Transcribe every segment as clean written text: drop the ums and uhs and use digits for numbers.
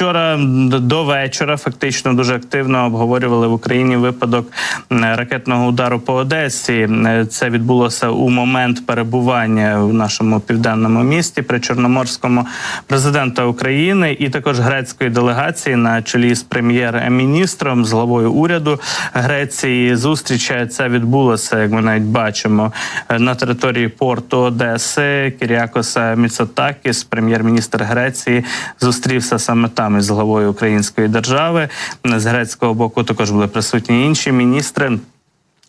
Вчора до вечора фактично дуже активно обговорювали в Україні випадок ракетного удару по Одесі. Це відбулося у момент перебування в нашому південному місті при Чорноморському президента України і також грецької делегації на чолі з прем'єр-міністром, з главою уряду Греції. Зустріч ця відбулася, як ми навіть бачимо, на території порту Одеси. Кіріакос Міцотакіс, прем'єр-міністр Греції, зустрівся саме там із главою української держави. З грецького боку також були присутні інші міністри,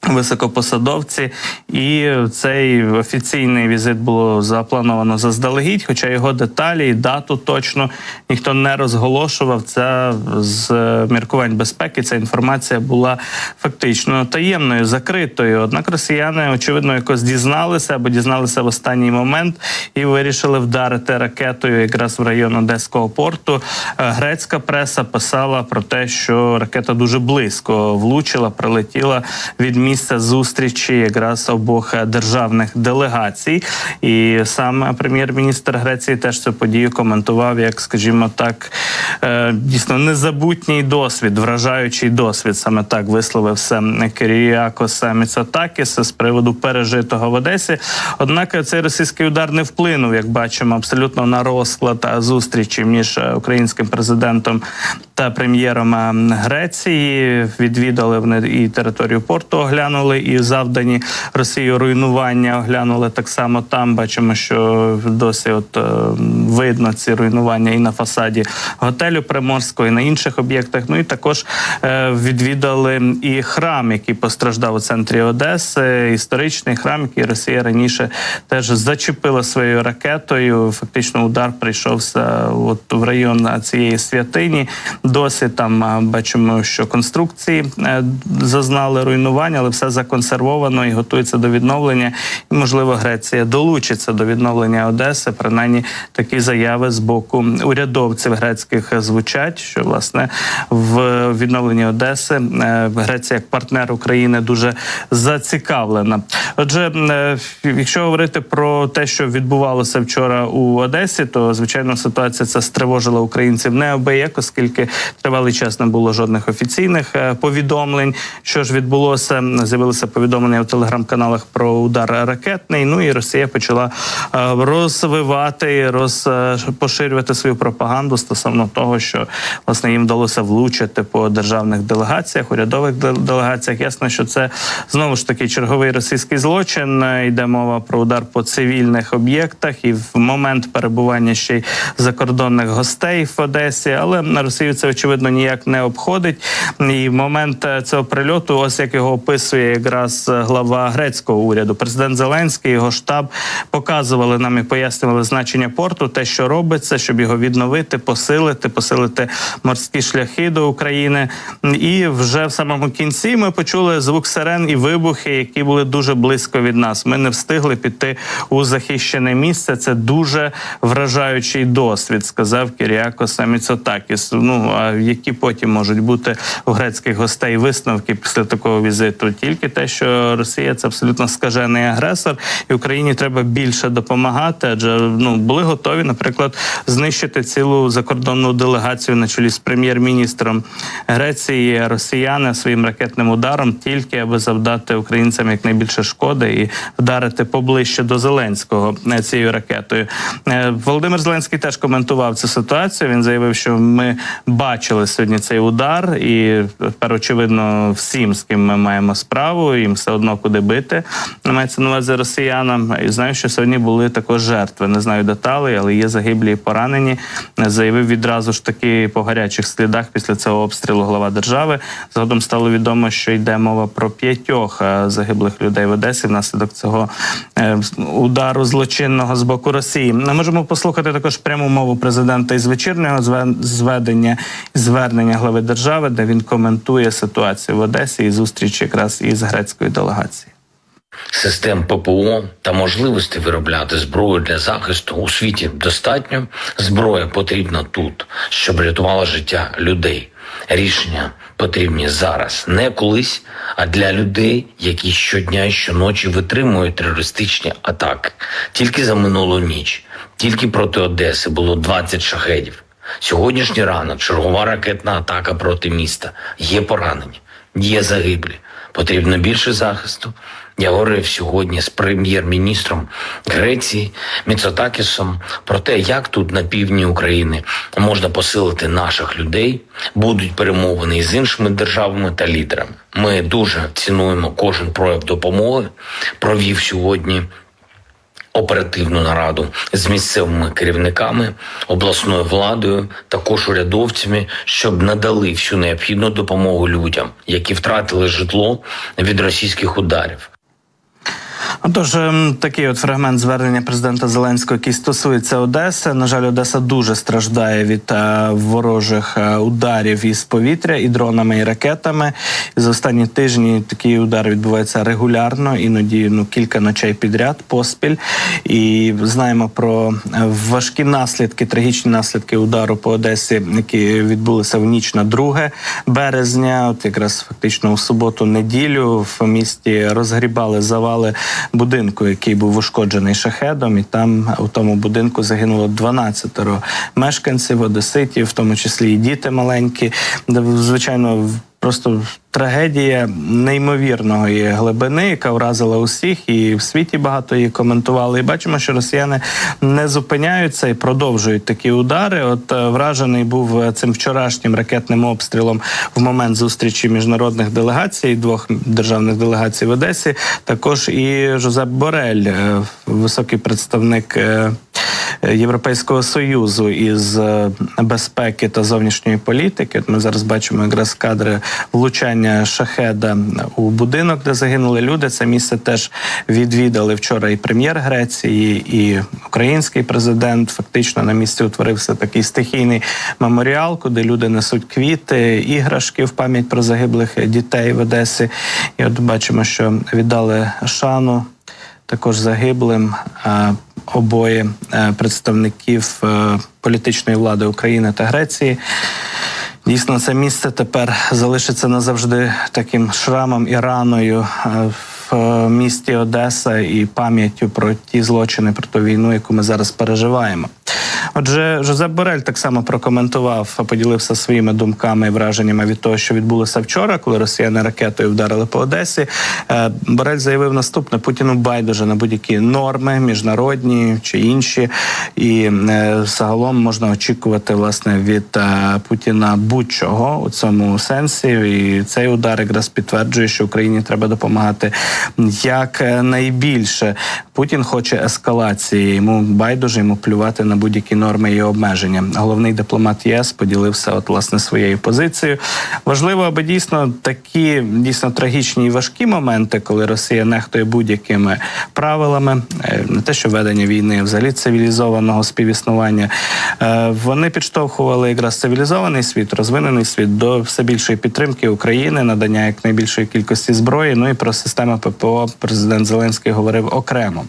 високопосадовці, і цей офіційний візит було заплановано заздалегідь, хоча його деталі і дату точно ніхто не розголошував. Це з міркувань безпеки, ця інформація була фактично таємною, закритою. Однак росіяни, очевидно, якось дізналися або дізналися в останній момент і вирішили вдарити ракетою якраз в район Одеського порту. Грецька преса писала про те, що ракета дуже близько влучила, прилетіла від місця зустрічі якраз обох державних делегацій. І сам прем'єр-міністр Греції теж цю подію коментував як, скажімо так, дійсно незабутній досвід, вражаючий досвід. Саме так висловився Кіріакос Міцотакіс з приводу пережитого в Одесі. Однак цей російський удар не вплинув, як бачимо, абсолютно на розклад зустрічі між українським президентом та прем'єром Греції. Відвідали вони і територію порту, оглянули, і завдані Росією руйнування оглянули так само там. Бачимо, що досі видно ці руйнування і на фасаді готелю Приморського, і на інших об'єктах. Ну і також відвідали і храм, який постраждав у центрі Одеси, історичний храм, який Росія раніше теж зачепила своєю ракетою. Фактично удар прийшовся в район цієї святині. Досі там бачимо, що конструкції зазнали руйнування, але все законсервовано і готується до відновлення. І, можливо, Греція долучиться до відновлення Одеси. Принаймні, такі заяви з боку урядовців грецьких звучать, що, власне, в відновленні Одеси Греція як партнер України дуже зацікавлена. Отже, якщо говорити про те, що відбувалося вчора у Одесі, то, звичайно, ситуація ця стривожила українців неабияк, оскільки тривалий час не було жодних офіційних повідомлень. Що ж відбулося? З'явилися повідомлення в телеграм-каналах про удар ракетний. Ну і Росія почала розвивати, поширювати свою пропаганду стосовно того, що, власне, їм вдалося влучити по державних делегаціях, урядових делегаціях. Ясно, що це, знову ж таки, черговий російський злочин. Йде мова про удар по цивільних об'єктах і в момент перебування ще й закордонних гостей в Одесі. Але на Росію це, очевидно, ніяк не обходить. І в момент цього прильоту, ось як його описує якраз глава грецького уряду, президент Зеленський, його штаб показували нам і пояснювали значення порту, те, що робиться, щоб його відновити, посилити морські шляхи до України. І вже в самому кінці ми почули звук сирен і вибухи, які були дуже близько від нас. Ми не встигли піти у захищене місце. Це дуже вражаючий досвід, сказав Кіріакос Міцотакіс. Ну, а які потім можуть бути у грецьких гостей висновки після такого візиту? Тільки те, що Росія – це абсолютно скажений агресор, і Україні треба більше допомагати, адже були готові, наприклад, знищити цілу закордонну делегацію на чолі з прем'єр-міністром Греції, росіяни своїм ракетним ударом, тільки аби завдати українцям якнайбільше шкоди і вдарити поближче до Зеленського цією ракетою. Володимир Зеленський теж коментував цю ситуацію. Він заявив, що ми бачили сьогодні цей удар, і тепер, очевидно, всім, з ким ми маємо справу, їм все одно куди бити, мається на увазі росіянам. І знаю, що сьогодні були також жертви. Не знаю деталей, але є загиблі і поранені. Заявив відразу ж таки по гарячих слідах після цього обстрілу глава держави. Згодом стало відомо, що йде мова про 5 загиблих людей в Одесі внаслідок цього удару злочинного з боку Росії. Ми можемо послухати також пряму мову президента із вечірнього звернення глави держави, де він коментує ситуацію в Одесі і зустріч якраз із грецькою делегацією. Систем ППО та можливості виробляти зброю для захисту у світі достатньо. Зброя потрібна тут, щоб рятувала життя людей. Рішення потрібні зараз, не колись, а для людей, які щодня і щоночі витримують терористичні атаки. Тільки за минулу ніч, тільки проти Одеси було 20 шахедів. Сьогоднішній ранок чергова ракетна атака проти міста. Є поранені, є загиблі. Потрібно більше захисту. Я говорив сьогодні з прем'єр-міністром Греції Міцотакісом про те, як тут на півдні України можна посилити наших людей. Будуть перемовини із іншими державами та лідерами. Ми дуже цінуємо кожен прояв допомоги. Провів сьогодні оперативну нараду з місцевими керівниками, обласною владою, також урядовцями, щоб надали всю необхідну допомогу людям, які втратили житло від російських ударів. Отож, такий от фрагмент звернення президента Зеленського, який стосується Одеси. На жаль, Одеса дуже страждає від ворожих ударів із повітря і дронами, і ракетами. І за останні тижні такі удари відбуваються регулярно, іноді кілька ночей підряд, поспіль. І знаємо про важкі наслідки, трагічні наслідки удару по Одесі, які відбулися в ніч на 2 березня. От якраз фактично у суботу-неділю в місті розгрібали завали будинку, який був ушкоджений шахедом, і там у тому будинку загинуло 12 мешканців, одеситів, в тому числі і діти маленькі. Звичайно, просто трагедія неймовірної глибини, яка вразила усіх, і в світі багато її коментували. І бачимо, що росіяни не зупиняються і продовжують такі удари. От вражений був цим вчорашнім ракетним обстрілом в момент зустрічі міжнародних делегацій, 2 державних делегацій в Одесі, також і Жозеп Борель, високий представник Європейського Союзу із безпеки та зовнішньої політики. От ми зараз бачимо якраз кадри влучання шахеда у будинок, де загинули люди. Це місце теж відвідали вчора і прем'єр Греції, і український президент. Фактично на місці утворився такий стихійний меморіал, куди люди несуть квіти, іграшки в пам'ять про загиблих дітей в Одесі. І от бачимо, що віддали шану також загиблим обоє представників політичної влади України та Греції. Дійсно, це місце тепер залишиться назавжди таким шрамом і раною в місті Одеса і пам'яттю про ті злочини, про ту війну, яку ми зараз переживаємо. Отже, Жозеп Борель так само прокоментував, поділився своїми думками і враженнями від того, що відбулося вчора, коли росіяни ракетою вдарили по Одесі. Борель заявив наступне: Путіну байдуже на будь-які норми, міжнародні чи інші, і загалом можна очікувати, власне, від Путіна будь-чого у цьому сенсі. І цей удар якраз підтверджує, що Україні треба допомагати як найбільше. Путін хоче ескалації, йому байдуже, йому плювати на будь-які норми і обмеження. Головний дипломат ЄС поділився власне своєю позицією. Важливо, аби дійсно такі трагічні і важкі моменти, коли Росія нехтує будь-якими правилами, не те, що ведення війни, а взагалі цивілізованого співіснування, вони підштовхували якраз цивілізований світ, розвинений світ до все більшої підтримки України, надання якнайбільшої кількості зброї. Ну і про систему ППО президент Зеленський говорив окремо.